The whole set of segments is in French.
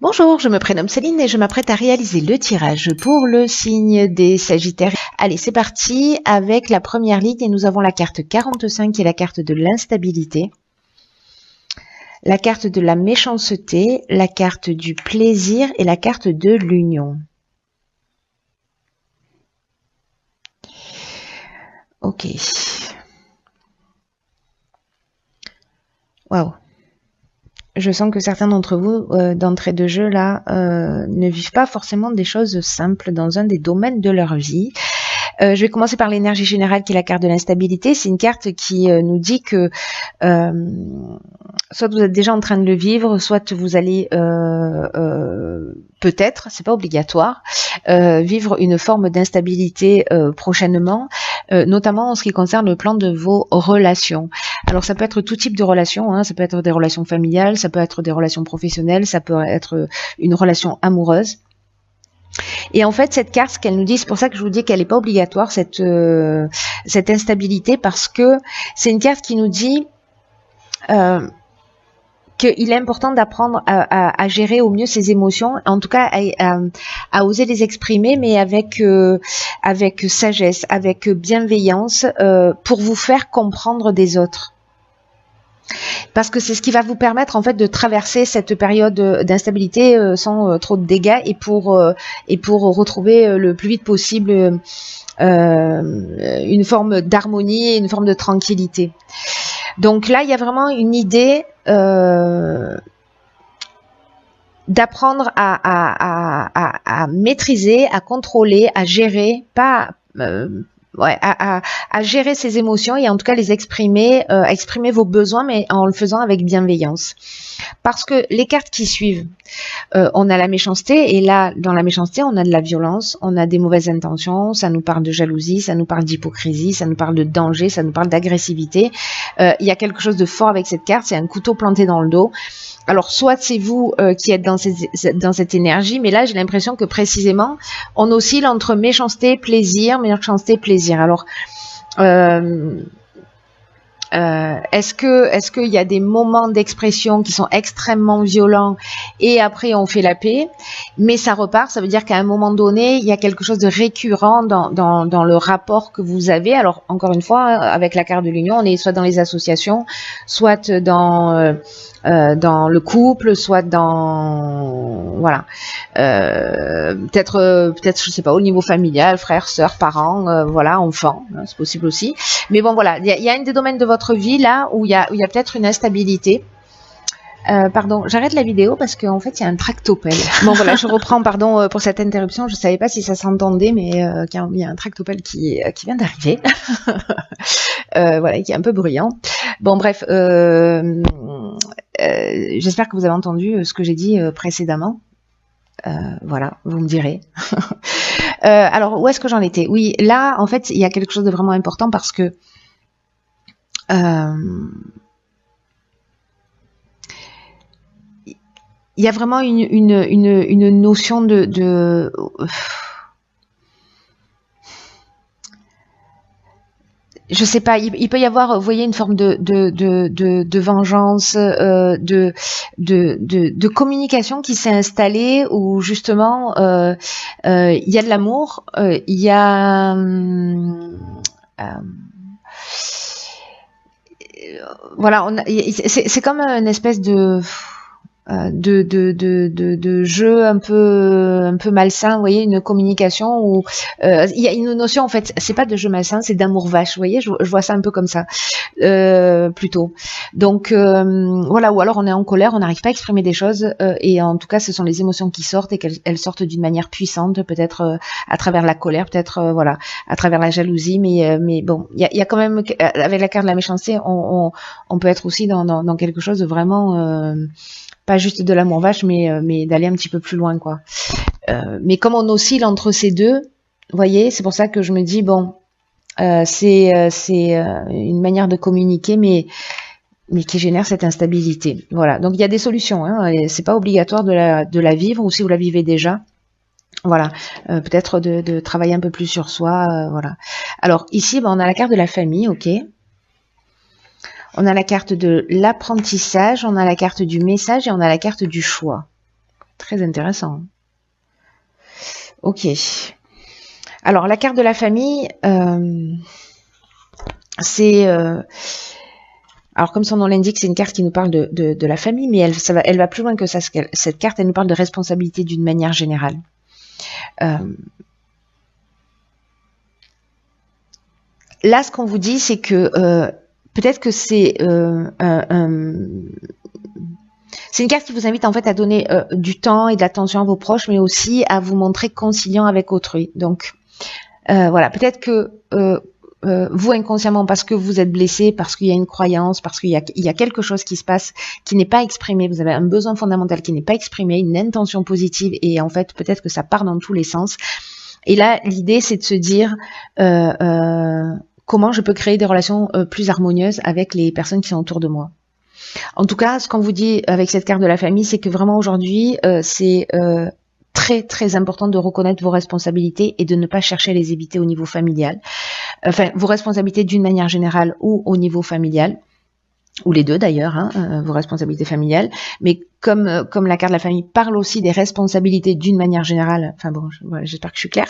Bonjour, je me prénomme Céline et je m'apprête à réaliser le tirage pour le signe des Sagittaires. Allez, c'est parti avec la première ligne et nous avons la carte 45 qui est la carte de l'instabilité, la carte de la méchanceté, la carte du plaisir et la carte de l'union. Ok. Waouh. Je sens que certains d'entre vous, d'entrée de jeu, là, ne vivent pas forcément des choses simples dans un des domaines de leur vie. Je vais commencer par l'énergie générale qui est la carte de l'instabilité. C'est une carte qui nous dit que soit vous êtes déjà en train de le vivre, soit vous allez peut-être, c'est pas obligatoire, vivre une forme d'instabilité prochainement, notamment en ce qui concerne le plan de vos relations. Alors ça peut être tout type de relations, hein, ça peut être des relations familiales, ça peut être des relations professionnelles, ça peut être une relation amoureuse. Et en fait, cette carte, ce qu'elle nous dit, c'est pour ça que je vous dis qu'elle n'est pas obligatoire, cette instabilité, parce que c'est une carte qui nous dit qu'il est important d'apprendre à gérer au mieux ses émotions, en tout cas à oser les exprimer, mais avec sagesse, avec bienveillance, pour vous faire comprendre des autres. Parce que c'est ce qui va vous permettre en fait de traverser cette période d'instabilité sans trop de dégâts et pour retrouver le plus vite possible une forme d'harmonie et une forme de tranquillité. Donc là, il y a vraiment une idée d'apprendre à maîtriser, à contrôler, à gérer, pas à gérer ses émotions et en tout cas les exprimer, exprimer vos besoins, mais en le faisant avec bienveillance. Parce que les cartes qui suivent, on a la méchanceté, et là, dans la méchanceté, on a de la violence, on a des mauvaises intentions, ça nous parle de jalousie, ça nous parle d'hypocrisie, ça nous parle de danger, ça nous parle d'agressivité. Il y a quelque chose de fort avec cette carte, c'est un couteau planté dans le dos. Alors, soit c'est vous qui êtes dans cette énergie, mais là, j'ai l'impression que précisément, on oscille entre méchanceté, plaisir, méchanceté, plaisir. Alors, est-ce qu'il y a des moments d'expression qui sont extrêmement violents et après on fait la paix, mais ça repart, ça veut dire qu'à un moment donné, il y a quelque chose de récurrent dans le rapport que vous avez. Alors, encore une fois, avec la carte de l'union, on est soit dans les associations, soit dans le couple, soit dans voilà, peut-être je sais pas, au niveau familial, frères, sœurs, parents, voilà, enfants, hein, c'est possible aussi. Mais bon, voilà, il y a un des domaines de votre vie là où il y a peut-être une instabilité. Pardon, j'arrête la vidéo parce qu'en fait il y a un tractopelle. Bon voilà, je reprends, pardon pour cette interruption, je savais pas si ça s'entendait, mais il y a un tractopelle qui vient d'arriver. Voilà, qui est un peu bruyant. Bon bref, j'espère que vous avez entendu ce que j'ai dit précédemment. Voilà, vous me direz. Alors, où est-ce que j'en étais? Oui, là, en fait, il y a quelque chose de vraiment important parce que il y a vraiment une notion de je sais pas, il peut y avoir, vous voyez, une forme de vengeance, de communication qui s'est installée où justement il y a de l'amour, il y a voilà, c'est comme une espèce de jeu un peu malsain, vous voyez, une communication où il y a une notion, en fait, c'est pas de jeu malsain, c'est d'amour vache, vous voyez, je vois ça un peu comme ça, plutôt. Donc voilà, ou alors on est en colère, on n'arrive pas à exprimer des choses, et en tout cas ce sont les émotions qui sortent et qu'elles sortent d'une manière puissante, peut-être à travers la colère, peut-être voilà, à travers la jalousie, mais bon, il y a quand même, avec la carte de la méchanceté, on peut être aussi dans quelque chose de vraiment pas juste de l'amour vache, mais d'aller un petit peu plus loin, quoi. Mais comme on oscille entre ces deux, vous voyez, c'est pour ça que je me dis, bon, c'est une manière de communiquer, mais qui génère cette instabilité. Voilà, donc il y a des solutions, hein, c'est pas obligatoire de la vivre, ou si vous la vivez déjà, voilà, peut-être de travailler un peu plus sur soi, voilà. Alors ici, on a la carte de la famille, ok. On a la carte de l'apprentissage, on a la carte du message et on a la carte du choix. Très intéressant. Ok. Alors, la carte de la famille, c'est... alors, comme son nom l'indique, c'est une carte qui nous parle de la famille, mais elle va plus loin que ça. Cette carte, elle nous parle de responsabilité d'une manière générale. Là, ce qu'on vous dit, c'est que peut-être que c'est une carte qui vous invite en fait à donner du temps et de l'attention à vos proches, mais aussi à vous montrer conciliant avec autrui. Donc, voilà, peut-être que vous inconsciemment, parce que vous êtes blessé, parce qu'il y a une croyance, parce qu'il y a quelque chose qui se passe qui n'est pas exprimé, vous avez un besoin fondamental qui n'est pas exprimé, une intention positive, et en fait peut-être que ça part dans tous les sens. Et là, l'idée c'est de se dire comment je peux créer des relations plus harmonieuses avec les personnes qui sont autour de moi. En tout cas, ce qu'on vous dit avec cette carte de la famille, c'est que vraiment aujourd'hui, c'est très très important de reconnaître vos responsabilités et de ne pas chercher à les éviter au niveau familial. Enfin, vos responsabilités d'une manière générale ou au niveau familial, ou les deux d'ailleurs, hein, vos responsabilités familiales. Mais comme la carte de la famille parle aussi des responsabilités d'une manière générale, enfin bon, j'espère que je suis claire.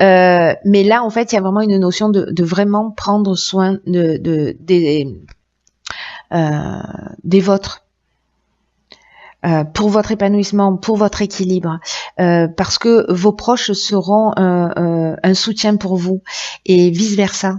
Mais là, en fait, il y a vraiment une notion de vraiment prendre soin des vôtres. Pour votre épanouissement, pour votre équilibre, parce que vos proches seront un soutien pour vous et vice versa.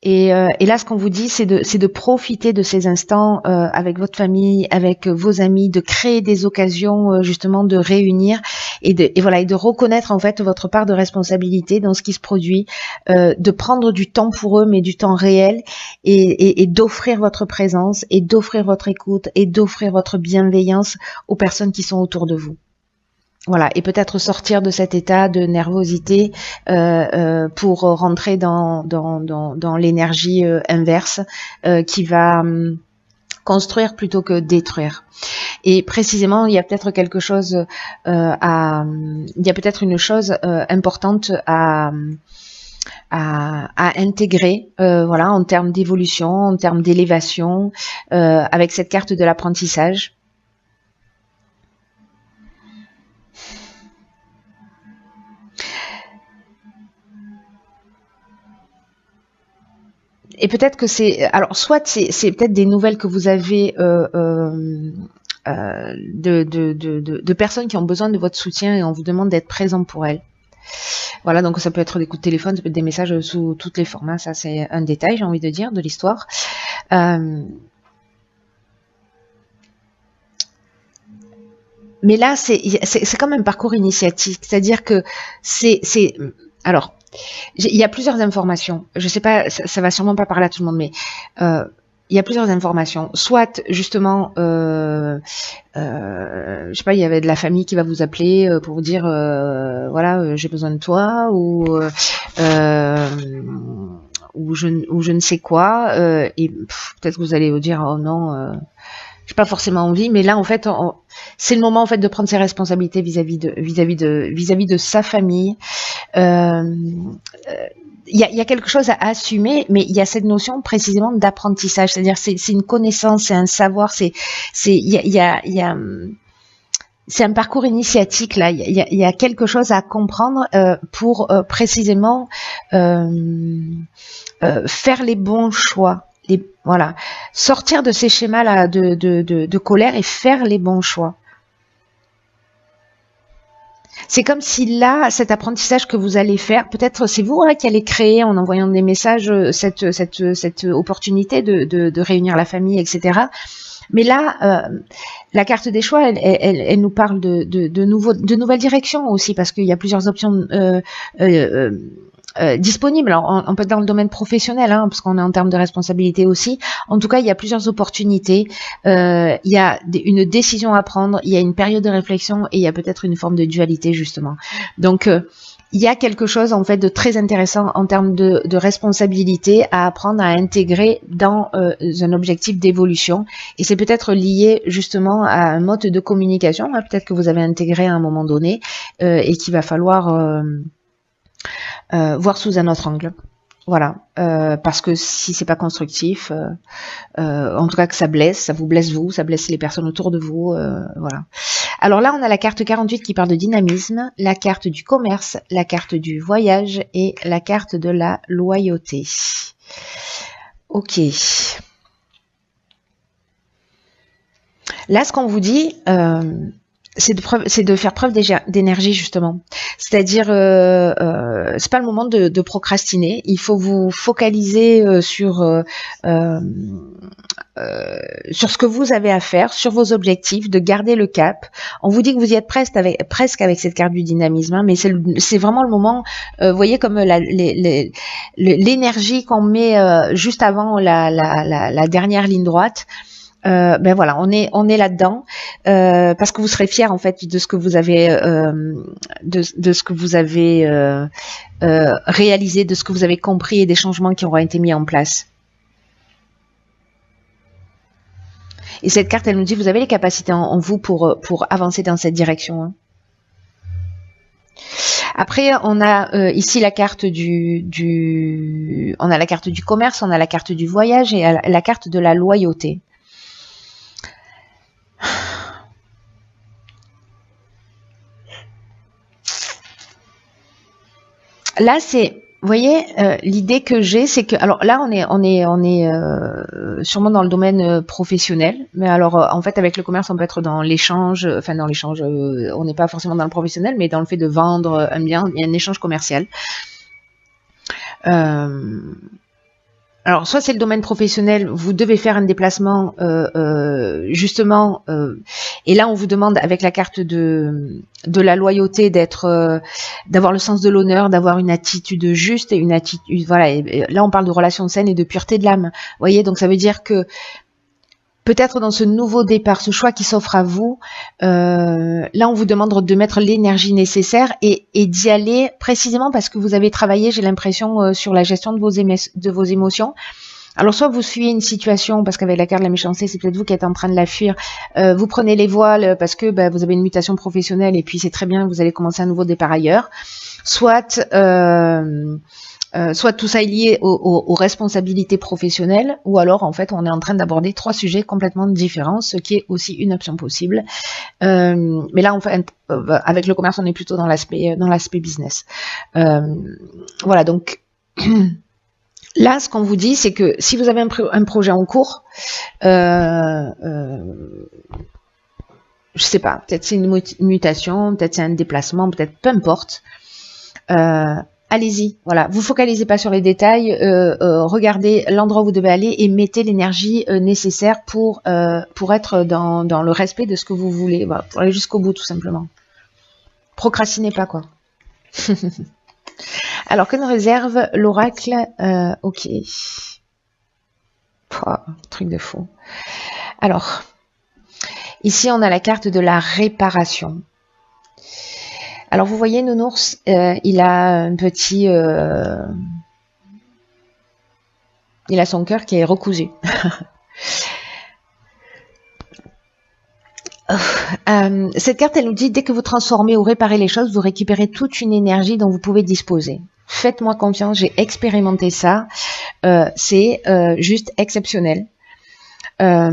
Et là, ce qu'on vous dit, c'est de profiter de ces instants avec votre famille, avec vos amis, de créer des occasions justement de réunir et de reconnaître en fait votre part de responsabilité dans ce qui se produit, de prendre du temps pour eux, mais du temps réel, et d'offrir votre présence, et d'offrir votre écoute, et d'offrir votre bienveillance aux personnes qui sont autour de vous. Voilà, et peut-être sortir de cet état de nervosité pour rentrer dans l'énergie inverse qui va construire plutôt que détruire. Et précisément, il y a peut-être quelque chose il y a peut-être une chose importante à intégrer, voilà, en termes d'évolution, en termes d'élévation, avec cette carte de l'apprentissage. Et peut-être que alors soit c'est peut-être des nouvelles que vous avez de personnes qui ont besoin de votre soutien et on vous demande d'être présent pour elles. Voilà, donc ça peut être des coups de téléphone, ça peut être des messages sous toutes les formes. Ça c'est un détail, j'ai envie de dire, de l'histoire. Mais là, c'est comme un parcours initiatique, c'est-à-dire que alors. Il y a plusieurs informations. Je sais pas, ça va sûrement pas parler à tout le monde, mais il y a plusieurs informations. Soit justement, je sais pas, il y avait de la famille qui va vous appeler pour vous dire, voilà, j'ai besoin de toi, ou je ne sais quoi, et peut-être que vous allez vous dire, oh non. J'ai pas forcément envie, mais là en fait, c'est le moment en fait de prendre ses responsabilités vis-à-vis de sa famille. Il y a quelque chose à assumer, mais il y a cette notion précisément d'apprentissage, c'est-à-dire c'est une connaissance, c'est un savoir, c'est un parcours initiatique là. Il y a quelque chose à comprendre pour précisément faire les bons choix. Voilà, sortir de ces schémas-là de colère et faire les bons choix. C'est comme si là, cet apprentissage que vous allez faire, peut-être c'est vous qui allez créer en envoyant des messages cette opportunité de réunir la famille, etc. Mais là, la carte des choix, elle nous parle de nouvelles directions aussi, parce qu'il y a plusieurs options disponible. Alors, on peut être dans le domaine professionnel, hein, parce qu'on est en termes de responsabilité aussi. En tout cas, il y a plusieurs opportunités. Il y a une décision à prendre. Il y a une période de réflexion et il y a peut-être une forme de dualité justement. Donc, il y a quelque chose en fait de très intéressant en termes de responsabilité à apprendre à intégrer dans un objectif d'évolution. Et c'est peut-être lié justement à un mode de communication, hein, peut-être que vous avez intégré à un moment donné et qu'il va falloir voir sous un autre angle. Voilà, parce que si c'est pas constructif, en tout cas que ça blesse, ça vous blesse vous, ça blesse les personnes autour de vous, voilà. Alors là, on a la carte 48 qui parle de dynamisme, la carte du commerce, la carte du voyage et la carte de la loyauté. Ok. Là, ce qu'on vous dit, c'est de faire preuve d'énergie justement. C'est-à-dire, c'est pas le moment de procrastiner. Il faut vous focaliser sur ce que vous avez à faire, sur vos objectifs, de garder le cap. On vous dit que vous y êtes presque avec cette carte du dynamisme, hein, mais c'est vraiment le moment. Vous voyez comme l'énergie qu'on met juste avant la dernière ligne droite. Ben voilà, on est là-dedans parce que vous serez fiers en fait de ce que vous avez de ce que vous avez réalisé, de ce que vous avez compris et des changements qui auront été mis en place. Et cette carte, elle nous dit vous avez les capacités en vous pour avancer dans cette direction. Hein. Après, on a ici la carte on a la carte du commerce, on a la carte du voyage et la carte de la loyauté. Là, vous voyez, l'idée que j'ai, c'est que, alors là, on est sûrement dans le domaine professionnel, mais alors, en fait, avec le commerce, on peut être dans l'échange, enfin, dans l'échange, on n'est pas forcément dans le professionnel, mais dans le fait de vendre un bien, il y a un échange commercial. Alors, soit c'est le domaine professionnel, vous devez faire un déplacement, justement, et là on vous demande avec la carte de la loyauté d'avoir le sens de l'honneur, d'avoir une attitude juste et une attitude, voilà. Et là on parle de relations saines et de pureté de l'âme. Vous voyez, donc ça veut dire que peut-être dans ce nouveau départ, ce choix qui s'offre à vous, là on vous demande de mettre l'énergie nécessaire et d'y aller précisément parce que vous avez travaillé, j'ai l'impression, sur la gestion de vos émotions. Alors soit vous fuyez une situation parce qu'avec la carte de la méchanceté, c'est peut-être vous qui êtes en train de la fuir. Vous prenez les voiles parce que vous avez une mutation professionnelle et puis c'est très bien, vous allez commencer un nouveau départ ailleurs. Soit tout ça est lié aux responsabilités professionnelles, ou alors en fait on est en train d'aborder 3 sujets complètement différents, ce qui est aussi une option possible. Mais là, en fait, avec le commerce, on est plutôt dans l'aspect business. Voilà, donc là, ce qu'on vous dit, c'est que si vous avez un projet en cours, je sais pas, peut-être c'est une mutation, peut-être c'est un déplacement, peut-être peu importe. Allez-y, voilà. Vous focalisez pas sur les détails, regardez l'endroit où vous devez aller et mettez l'énergie nécessaire pour être dans le respect de ce que vous voulez, voilà, pour aller jusqu'au bout tout simplement. Procrastinez pas quoi. Alors que nous réserve l'oracle ok. Truc de fou. Alors, ici on a la carte de la réparation. Alors vous voyez, Nounours, il a un petit... il a son cœur qui est recousu. Cette carte, elle nous dit, dès que vous transformez ou réparez les choses, vous récupérez toute une énergie dont vous pouvez disposer. Faites-moi confiance, j'ai expérimenté ça. C'est juste exceptionnel. Là,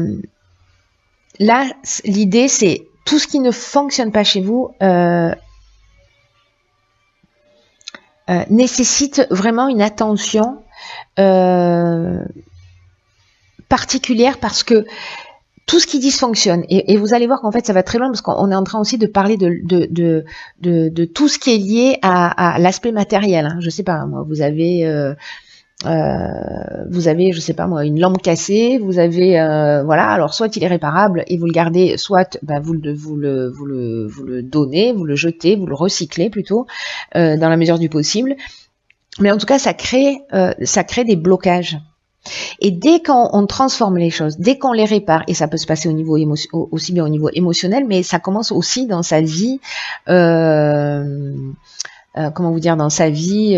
l'idée, c'est tout ce qui ne fonctionne pas chez vous... nécessite vraiment une attention particulière parce que tout ce qui dysfonctionne, et vous allez voir qu'en fait ça va très loin parce qu'on est en train aussi de parler de tout ce qui est lié à l'aspect matériel. Hein. Je sais pas, moi, vous avez, je sais pas moi, une lampe cassée, vous avez, voilà, alors soit il est réparable et vous le gardez, soit vous le donnez, vous le jetez, vous le recyclez plutôt, dans la mesure du possible. Mais en tout cas, ça crée des blocages. Et dès qu'on transforme les choses, dès qu'on les répare, et ça peut se passer au niveau aussi bien au niveau émotionnel, mais ça commence aussi dans sa vie, comment vous dire, dans sa vie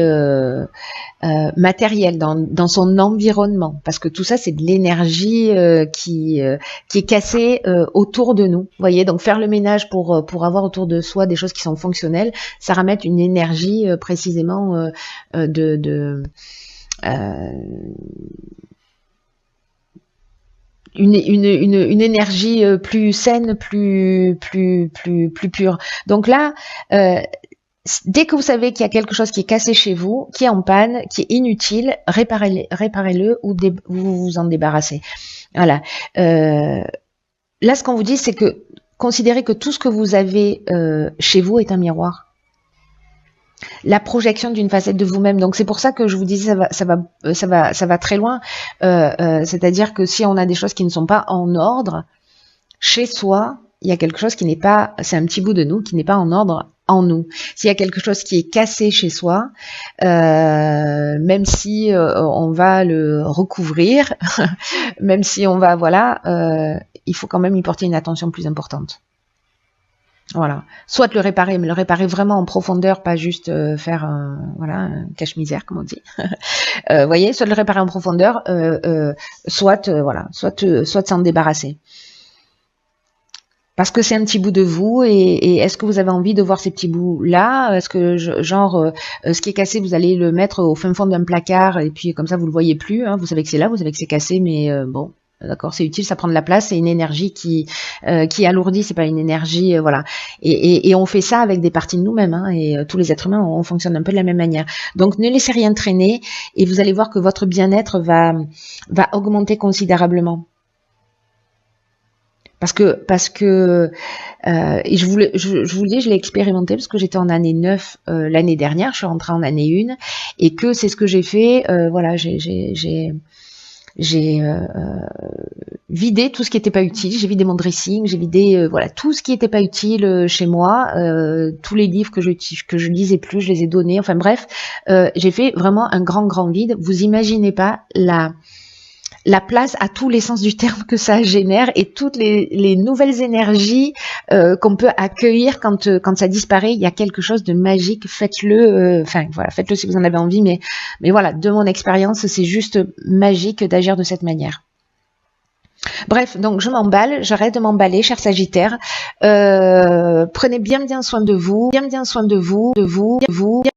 matérielle, dans son environnement, parce que tout ça c'est de l'énergie qui est cassée autour de nous. Vous voyez, donc faire le ménage pour avoir autour de soi des choses qui sont fonctionnelles, ça ramène une énergie précisément une énergie plus saine, plus pure. Donc là, dès que vous savez qu'il y a quelque chose qui est cassé chez vous, qui est en panne, qui est inutile, réparez-le ou vous vous en débarrassez. Voilà. Là, ce qu'on vous dit, c'est que considérez que tout ce que vous avez chez vous est un miroir. La projection d'une facette de vous-même. Donc c'est pour ça que je vous disais ça va très loin. C'est-à-dire que si on a des choses qui ne sont pas en ordre chez soi, il y a quelque chose qui n'est pas, c'est un petit bout de nous qui n'est pas en ordre en nous. S'il y a quelque chose qui est cassé chez soi, même si on va le recouvrir, même si on va, voilà, il faut quand même y porter une attention plus importante. Voilà, soit le réparer, mais le réparer vraiment en profondeur, pas juste faire voilà, un cache-misère, comme on dit. Voyez, soit le réparer en profondeur, soit voilà, soit s'en débarrasser. Parce que c'est un petit bout de vous, et est-ce que vous avez envie de voir ces petits bouts-là? Est-ce que, ce qui est cassé, vous allez le mettre au fin fond d'un placard, et puis comme ça, vous le voyez plus, hein, vous savez que c'est là, vous savez que c'est cassé, mais bon, d'accord, c'est utile, ça prend de la place, c'est une énergie qui alourdit, c'est pas une énergie, voilà. Et on fait ça avec des parties de nous-mêmes, hein, et tous les êtres humains, on fonctionne un peu de la même manière. Donc, ne laissez rien traîner, et vous allez voir que votre bien-être va augmenter considérablement. Parce que et je vous le dis, je l'ai expérimenté parce que j'étais en année 9 l'année dernière, je suis rentrée en année 1, et que c'est ce que j'ai fait, voilà, j'ai vidé tout ce qui n'était pas utile, j'ai vidé mon dressing, j'ai vidé voilà, tout ce qui n'était pas utile chez moi, tous les livres que je lisais plus, je les ai donnés, enfin bref, j'ai fait vraiment un grand vide. Vous imaginez pas la place à tous les sens du terme que ça génère, et toutes les nouvelles énergies qu'on peut accueillir quand ça disparaît. Il y a quelque chose de magique. Faites-le, enfin voilà, faites-le si vous en avez envie, mais voilà, de mon expérience, c'est juste magique d'agir de cette manière. Bref, donc je m'emballe, j'arrête de m'emballer, cher Sagittaire. Prenez bien soin de vous, bien soin de vous.